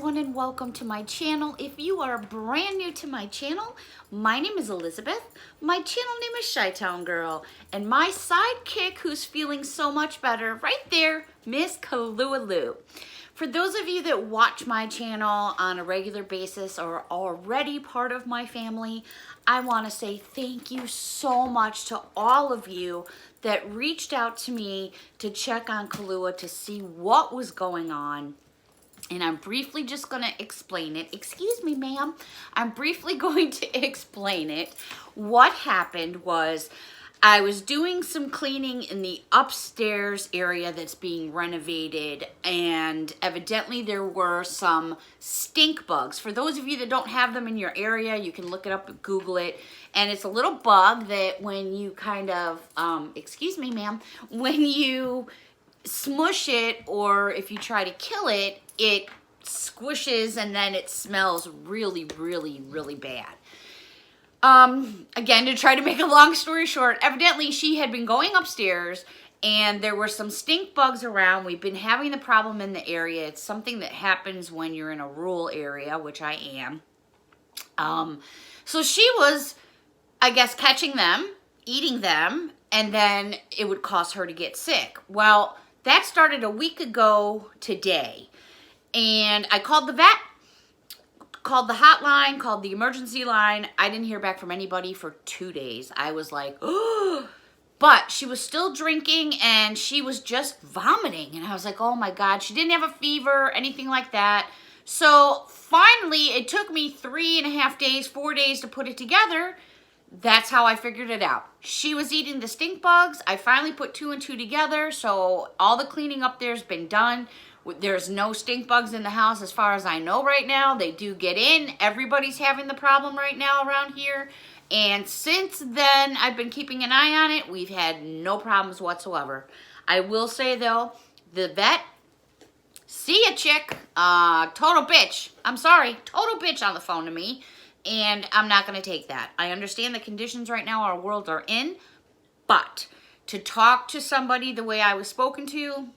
everyone and welcome to my channel. If you are brand new to my channel, my name is Elizabeth. My channel name is ChiTownGirl, and my sidekick who's feeling so much better right there, Miss Kahlúa. For those of you that watch my channel on a regular basis or are already part of my family, I want to say thank you so much to all of you that reached out to me to check on Kahlúa to see what was going on. And I'm briefly just going to explain it. Excuse me, ma'am. I'm briefly going to explain it. What happened was I was doing some cleaning in the upstairs area that's being renovated, and evidently there were some stink bugs. For those of you that don't have them in your area, you can look it up and Google it. And it's a little bug that when you kind of, excuse me, ma'am, when you smush it or if you try to kill it, it squishes and then it smells really, really, really bad. Again, to try to make a long story short, evidently she had been going upstairs and there were some stink bugs around. We've been having the problem in the area. It's something that happens when you're in a rural area, which I am. So she was, I guess, catching them, eating them, and then it would cause her to get sick. Well, that started a week ago today. And I called the vet, called the hotline, called the emergency line. I didn't hear back from anybody for 2 days. I was like, oh, but she was still drinking and she was just vomiting. And I was like, oh my God, she didn't have a fever, anything like that. So finally, it took me 3.5 days, 4 days to put it together. That's how I figured it out. She was eating the stink bugs. I finally put 2 and 2 together. So all the cleaning up there's been done. There's no stink bugs in the house as far as I know right now. They do get in. Everybody's having the problem right now around here. And since then, I've been keeping an eye on it. We've had no problems whatsoever. I will say though, the vet, see ya chick, total bitch. I'm sorry, total bitch on the phone to me. And I'm not going to take that. I understand the conditions right now our world are in. But to talk to somebody the way I was spoken to,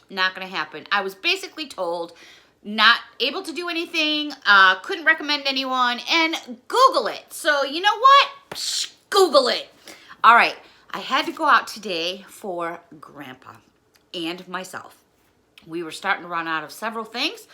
not going to happen. I was basically told not able to do anything, couldn't recommend anyone, and Google it. So you know what? Google it. All right. I had to go out today for Grandpa and myself. We were starting to run out of several things.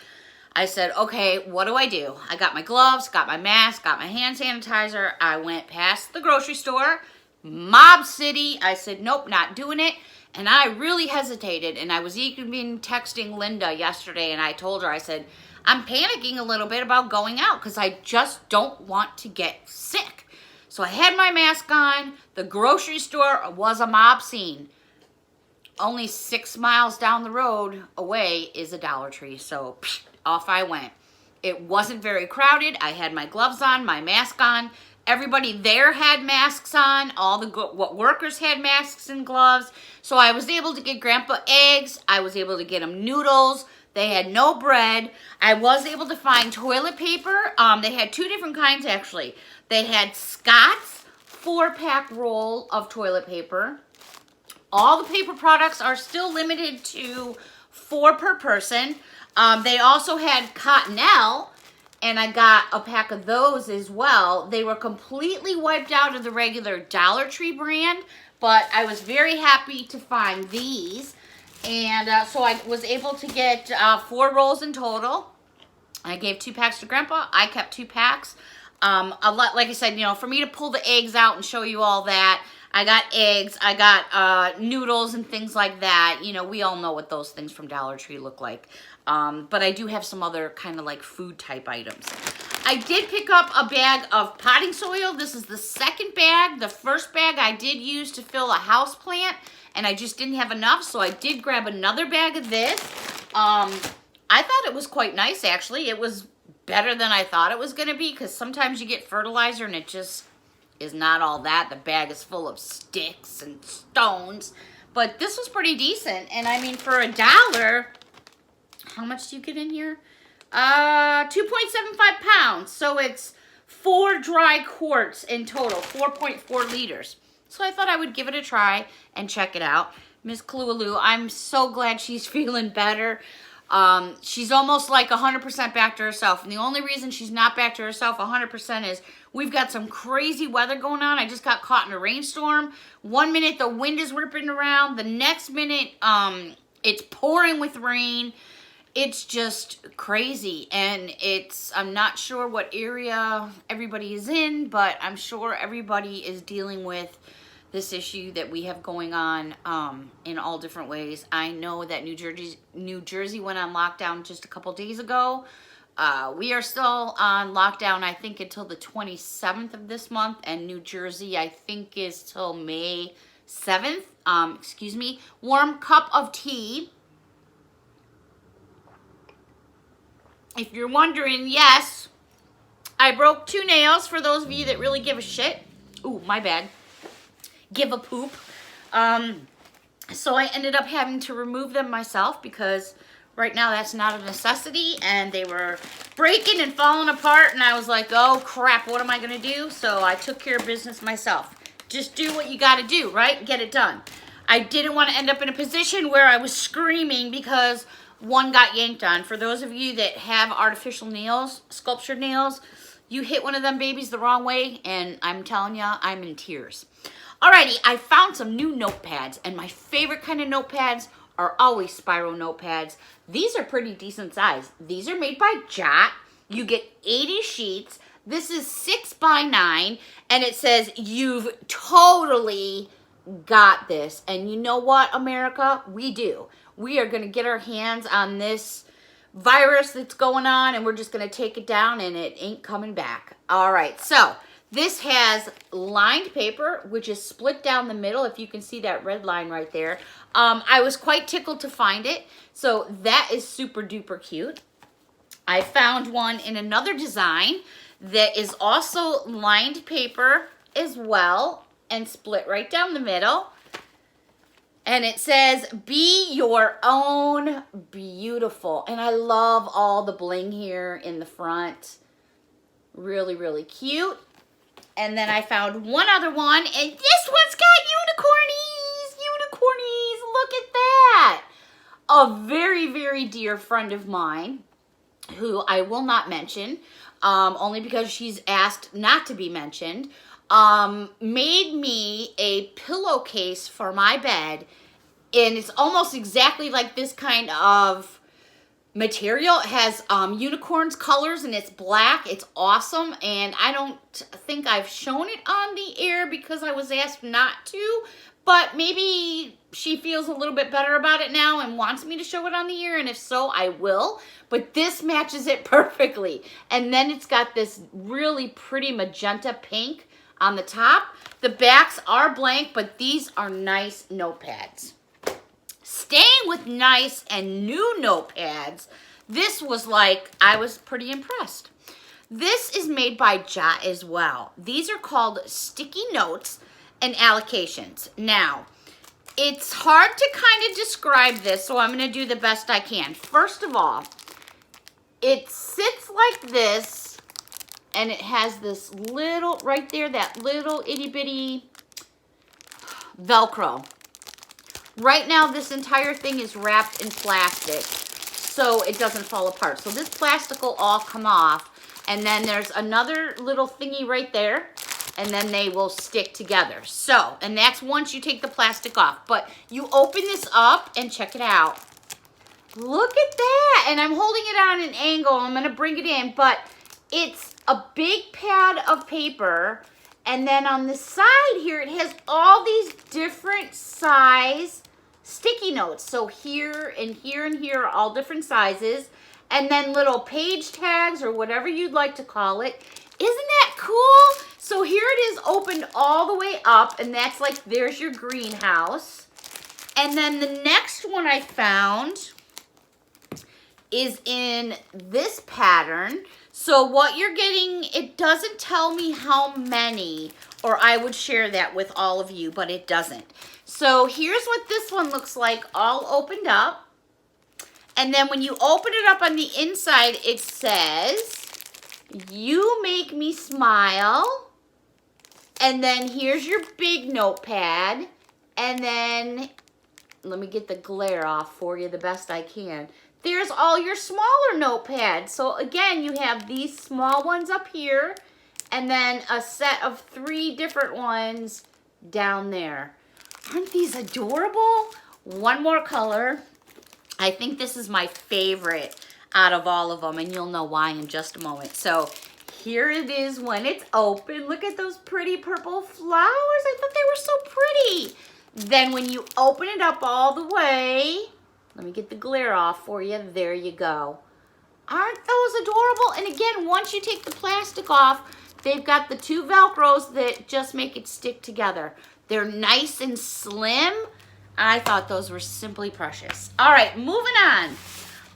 I said, okay, what do? I got my gloves, got my mask, got my hand sanitizer. I went past the grocery store, Mob City. I said, nope, not doing it. And I really hesitated. And I was even texting Linda yesterday, and I told her, I said, I'm panicking a little bit about going out because I just don't want to get sick. So I had my mask on. The grocery store was a mob scene. Only 6 miles down the road away is a Dollar Tree. So off I went. It wasn't very crowded. I had my gloves on, my mask on. Everybody there had masks on. All the workers had masks and gloves. So I was able to get Grandpa eggs. I was able to get him noodles. They had no bread. I was able to find toilet paper. They had 2 different kinds actually. They had Scott's 4-pack roll of toilet paper. All the paper products are still limited to 4 per person. They also had Cottonelle, and I got a pack of those as well. They were completely wiped out of the regular Dollar Tree brand, but I was very happy to find these. And so I was able to get 4 rolls in total. I gave 2 packs to Grandpa. I kept 2 packs. Like I said, you know, for me to pull the eggs out and show you all that, I got eggs, I got noodles and things like that. You know, we all know what those things from Dollar Tree look like. But I do have some other kind of like food type items. I did pick up a bag of potting soil. This is the second bag. The first bag I did use to fill a house plant, and I just didn't have enough, so I did grab another bag of this. I thought it was quite nice, actually. It was better than I thought it was going to be, because sometimes you get fertilizer and it just is not all that. The bag is full of sticks and stones. But this was pretty decent. And I mean, for $1, how much do you get in here? 2.75 pounds. So it's 4 dry quarts in total, 4.4 liters. So I thought I would give it a try and check it out. Miss Kahlúa, I'm so glad she's feeling better. She's almost like 100% back to herself. And the only reason she's not back to herself 100% is we've got some crazy weather going on. I just got caught in a rainstorm. 1 minute the wind is ripping around. The next minute it's pouring with rain. It's just crazy. And I'm not sure what area everybody is in, but I'm sure everybody is dealing with this issue that we have going on in all different ways. I know that New Jersey went on lockdown just a couple days ago. We are still on lockdown, I think, until the 27th of this month, and New Jersey, I think, is till May 7th. Excuse me. Warm cup of tea. If you're wondering, yes, I broke 2 nails for those of you that really give a shit. Ooh, my bad. Give a poop. So I ended up having to remove them myself because right now that's not a necessity, and they were breaking and falling apart, and I was like, oh crap, what am I gonna do? So I took care of business myself. Just do what you gotta do, right? Get it done. I didn't want to end up in a position where I was screaming because one got yanked on. For those of you that have artificial nails, sculptured nails, you hit one of them babies the wrong way, and I'm telling you, I'm in tears. Alrighty, I found some new notepads, and my favorite kind of notepads are always spiral notepads. These are pretty decent size. These are made by Jot. You get 80 sheets. This is 6x9, and it says, you've totally got this. And you know what, America? We do. We are going to get our hands on this virus that's going on, and we're just going to take it down, and it ain't coming back. All right, so this has lined paper, which is split down the middle, if you can see that red line right there. I was quite tickled to find it, so that is super duper cute. I found one in another design that is also lined paper as well and split right down the middle. And it says, be your own beautiful. And I love all the bling here in the front. Really, really cute. And then I found one other one, and this one's got unicornies. Unicornies, look at that. A very, very dear friend of mine, who I will not mention, only because she's asked not to be mentioned, made me a pillowcase for my bed, and it's almost exactly like this kind of material. It has unicorns colors, and it's black. It's awesome, and I don't think I've shown it on the air because I was asked not to, but maybe she feels a little bit better about it now and wants me to show it on the air, and if so, I will. But this matches it perfectly. And then it's got this really pretty magenta pink on the top. The backs are blank, but these are nice notepads. Staying with nice and new notepads, this was like, I was pretty impressed. This is made by Jot as well. These are called sticky notes and allocations. Now, it's hard to kind of describe this, so I'm going to do the best I can. First of all, it sits like this, and it has this little, right there, that little itty bitty Velcro. Right now, this entire thing is wrapped in plastic, so it doesn't fall apart. So this plastic will all come off, and then there's another little thingy right there, and then they will stick together. So, and that's once you take the plastic off. But you open this up, and check it out. Look at that, and I'm holding it on an angle. I'm going to bring it in, but it's a big pad of paper, and then on the side here, it has all these different size sticky notes. So here and here and here are all different sizes, and then little page tags or whatever you'd like to call it. Isn't that cool? So here it is opened all the way up, and that's like, there's your greenhouse. And then the next one I found is in this pattern. So what you're getting, it doesn't tell me how many, or I would share that with all of you, but it doesn't. So here's what this one looks like, all opened up. And then when you open it up on the inside, it says, you make me smile. And then here's your big notepad. And then, let me get the glare off for you the best I can. there's all your smaller notepads. So again, you have these small ones up here and then a set of 3 different ones down there. Aren't these adorable? One more color. I think this is my favorite out of all of them, and you'll know why in just a moment. So here it is when it's open. Look at those pretty purple flowers. I thought they were so pretty. Then when you open it up all the way, let me get the glare off for you. There you go. Aren't those adorable? And again, once you take the plastic off, they've got the 2 Velcros that just make it stick together. They're nice and slim. I thought those were simply precious. All right, moving on.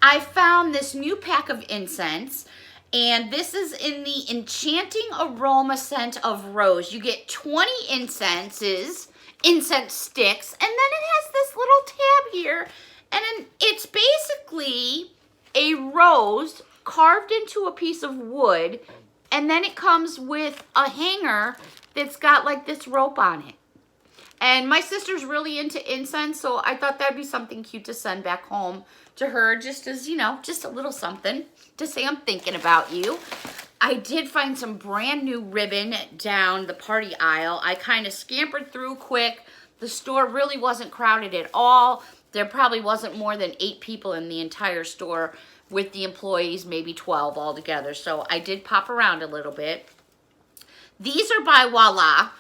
I found this new pack of incense, and this is in the Enchanting Aroma Scent of Rose. You get 20 incense sticks, and then it has this little tab here, and it's basically a rose carved into a piece of wood, and then it comes with a hanger that's got like this rope on it. And my sister's really into incense, so I thought that'd be something cute to send back home to her, just as, you know, just a little something to say I'm thinking about you. I did find some brand new ribbon down the party aisle. I kind of scampered through quick. The store really wasn't crowded at all. There probably wasn't more than 8 people in the entire store with the employees, maybe 12 altogether. So I did pop around a little bit. These are by Voila.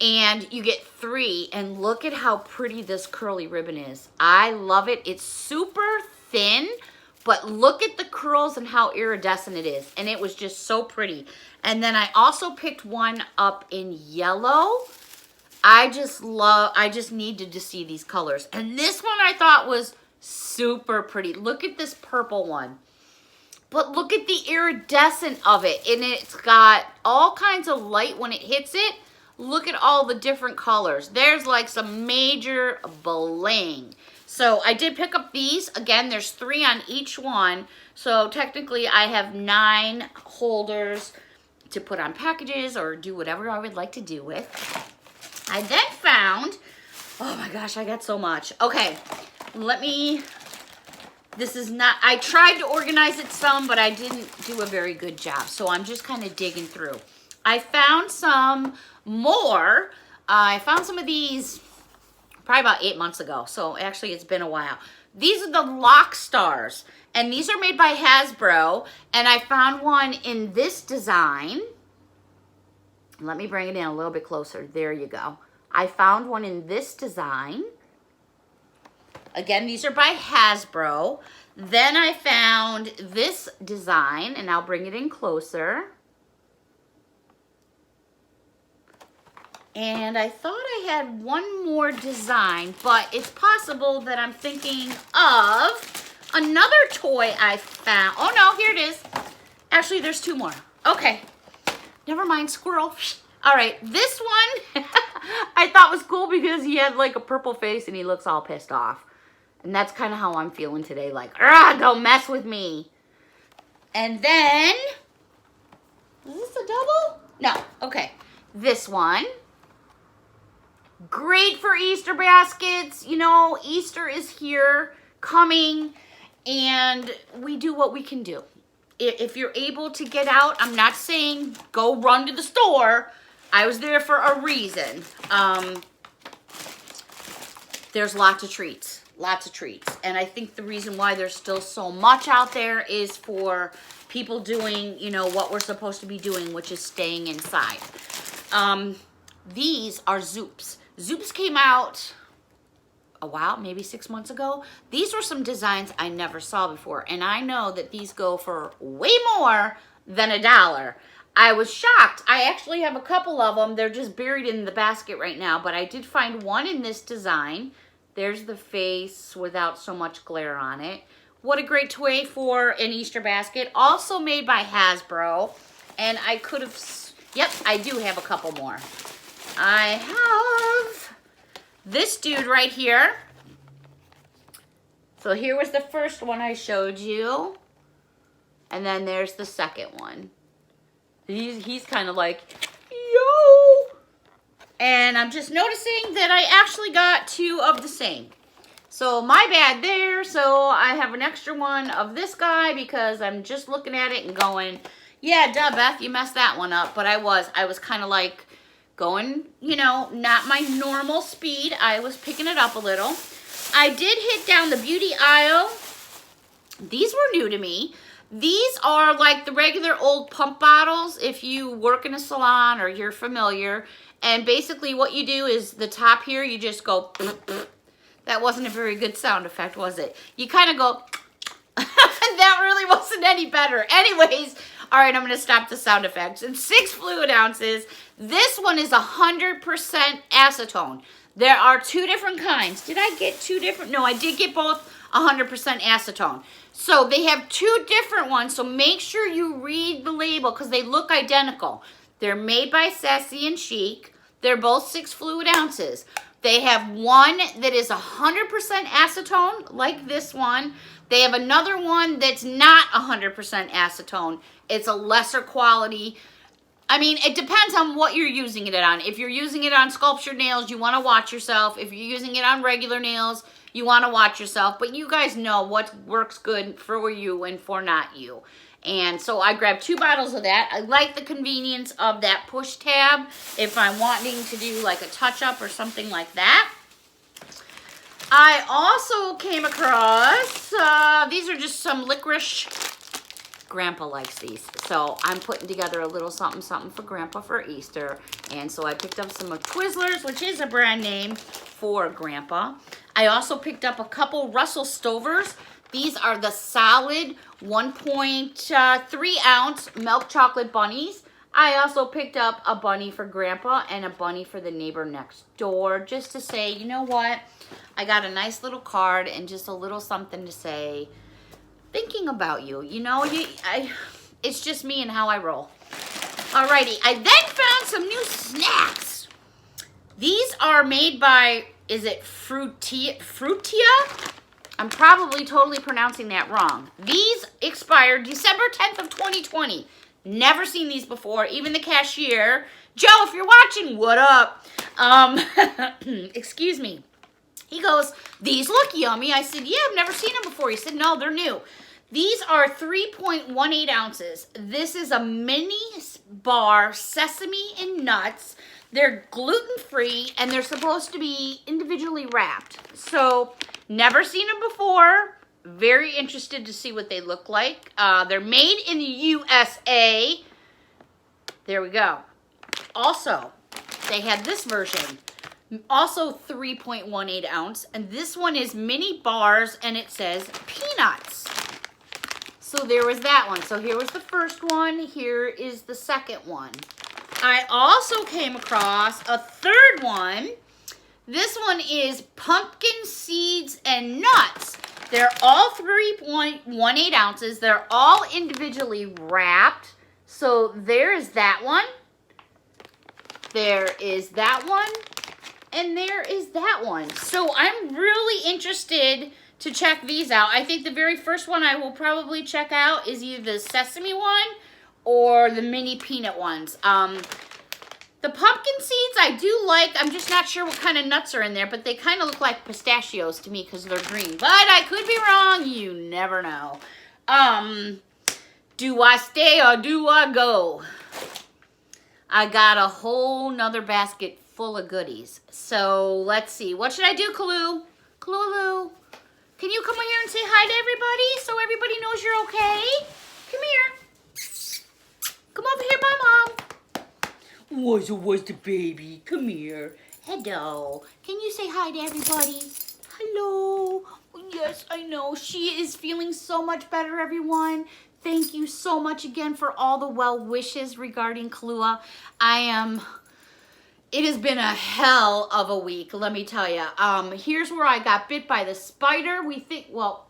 And you get 3, and look at how pretty this curly ribbon is. I love it. It's super thin, but look at the curls and how iridescent it is. And it was just so pretty. And then I also picked one up in yellow. I just needed to see these colors. And this one I thought was super pretty. Look at this purple one. But look at the iridescent of it. And it's got all kinds of light when it hits it. Look at all the different colors. There's like some major bling. So I did pick up these. Again, there's 3 on each one. So technically I have 9 holders to put on packages or do whatever I would like to do with. I then found, oh my gosh, I got so much. Okay, this is not, I tried to organize it some, but I didn't do a very good job. So I'm just kind of digging through. I found some more. I found some of these probably about 8 months ago. So actually it's been a while. These are the Lock Stars. And these are made by Hasbro. And I found one in this design. Let me bring it in a little bit closer. There you go. I found one in this design. Again, these are by Hasbro. Then I found this design, and I'll bring it in closer. And I thought I had one more design, but it's possible that I'm thinking of another toy I found. Oh no, here it is. Actually, there's 2 more. Okay, never mind, squirrel. All right, this one I thought was cool because he had like a purple face and he looks all pissed off. And that's kind of how I'm feeling today, like, don't mess with me. And then, is this a double? No, okay. This one. Great for Easter baskets. You know, Easter is here, coming, and we do what we can do. If you're able to get out, I'm not saying go run to the store. I was there for a reason. There's lots of treats. Lots of treats. And I think the reason why there's still so much out there is for people doing, you know, what we're supposed to be doing, which is staying inside. These are Zoops. Zoops came out a while, maybe 6 months ago. These were some designs I never saw before. And I know that these go for way more than $1. I was shocked. I actually have a couple of them. They're just buried in the basket right now. But I did find one in this design. There's the face without so much glare on it. What a great toy for an Easter basket. Also made by Hasbro. And I could have, yep, I do have a couple more. I have this dude right here. So here was the first one I showed you. And then there's the second one. He's kind of like, yo! And I'm just noticing that I actually got 2 of the same. So my bad there. So I have an extra one of this guy because I'm just looking at it and going, yeah, duh, Beth, you messed that one up. But I was kind of like going, you know, not my normal speed. I was picking it up a little. I did hit down the beauty aisle. These were new to me. These are like the regular old pump bottles if you work in a salon or you're familiar. And basically what you do is the top here, you just go, that wasn't a very good sound effect, was it? You kind of go, that really wasn't any better. Anyways, all right, I'm going to stop the sound effects. And 6 fluid ounces. This one is 100% acetone. There are 2 different kinds. Did I get 2 different? No, I did get both 100% acetone. So they have 2 different ones, so make sure you read the label because they look identical. They're made by Sassy and Chic. They're both 6 fluid ounces. They have one that is 100% acetone, like this one. They have another one that's not 100% acetone. It's a lesser quality. I mean, it depends on what you're using it on. If you're using it on sculptured nails, you want to watch yourself. If you're using it on regular nails, you want to watch yourself. But you guys know what works good for you and for not you. And so I grabbed 2 bottles of that. I like the convenience of that push tab if I'm wanting to do like a touch-up or something like that. I also came across, these are just some licorice. Grandpa likes these. So I'm putting together a little something for Grandpa for Easter. And so I picked up some of Twizzlers, which is a brand name for Grandpa. I also picked up a couple Russell Stovers. These are the solid 1.3 ounce milk chocolate bunnies. I also picked up a bunny for Grandpa and a bunny for the neighbor next door, just to say, you know what? I got a nice little card and just a little something to say, thinking about you. You know, it's just me and how I roll. Alrighty, I then found some new snacks. These are made by, is it Frutia? I'm probably totally pronouncing that wrong. These expired December 10th of 2020. Never seen these before. Even the cashier, Joe, if you're watching, what up? Excuse me. He goes, these look yummy. I said, yeah, I've never seen them before. He said, no, they're new. These are 3.18 ounces. This is a mini bar, sesame and nuts. They're gluten-free, and they're supposed to be individually wrapped. So, never seen them before. Very interested to see what they look like. They're made in the USA. There we go. Also, they had this version. Also 3.18 ounce. And this one is mini bars, and it says peanuts. So there was that one. So here was the first one. Here is the second one. I also came across a third one. This one is pumpkin seeds and nuts. They're all 3.18 ounces. They're all individually wrapped. So there is that one. There is that one. And there is that one. So I'm really interested to check these out. I think the very first one I will probably check out is either the sesame one or the mini peanut ones. The pumpkin seeds I do like. I'm just not sure what kind of nuts are in there, but they kind of look like pistachios to me because they're green. But I could be wrong. You never know. Do I stay or do I go? I got a whole nother basket full of goodies. So let's see. What should I do, Kahlúa? Kahlúa, can you come over here and say hi to everybody so everybody knows you're okay? Come here. Come over here, my mom. Was the baby? Come here. Hello. Can you say hi to everybody? Hello. Yes, I know. She is feeling so much better, everyone. Thank you so much again for all the well wishes regarding Kahlúa. It has been a hell of a week, let me tell you. Here's where I got bit by the spider. We think, well,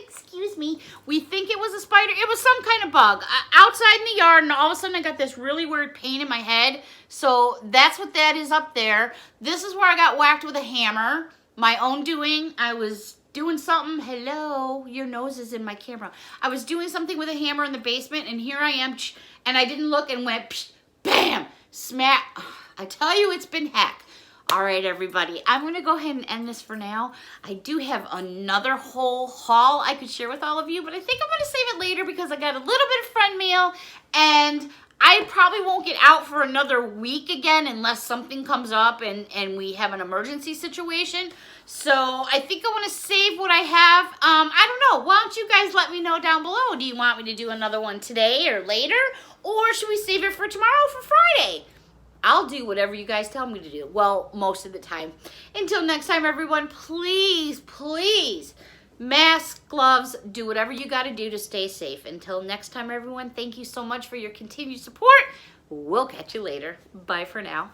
excuse me, we think it was a spider. It was some kind of bug outside in the yard, and all of a sudden I got this really weird pain in my head. So that's what that is up there. This is where I got whacked with a hammer. My own doing. I was doing something. Hello, your nose is in my camera. I was doing something with a hammer in the basement, and here I am, and I didn't look and went, bam, smack. I tell you, it's been heck. All right, everybody, I'm going to go ahead and end this for now. I do have another whole haul I could share with all of you, but I think I'm going to save it later because I got a little bit of friend mail, and I probably won't get out for another week again unless something comes up and we have an emergency situation. So I think I want to save what I have. I don't know. Why don't you guys let me know down below? Do you want me to do another one today or later? Or should we save it for tomorrow for Friday? I'll do whatever you guys tell me to do. Well, most of the time. Until next time, everyone, please, please, mask, gloves, do whatever you got to do to stay safe. Until next time, everyone, thank you so much for your continued support. We'll catch you later. Bye for now.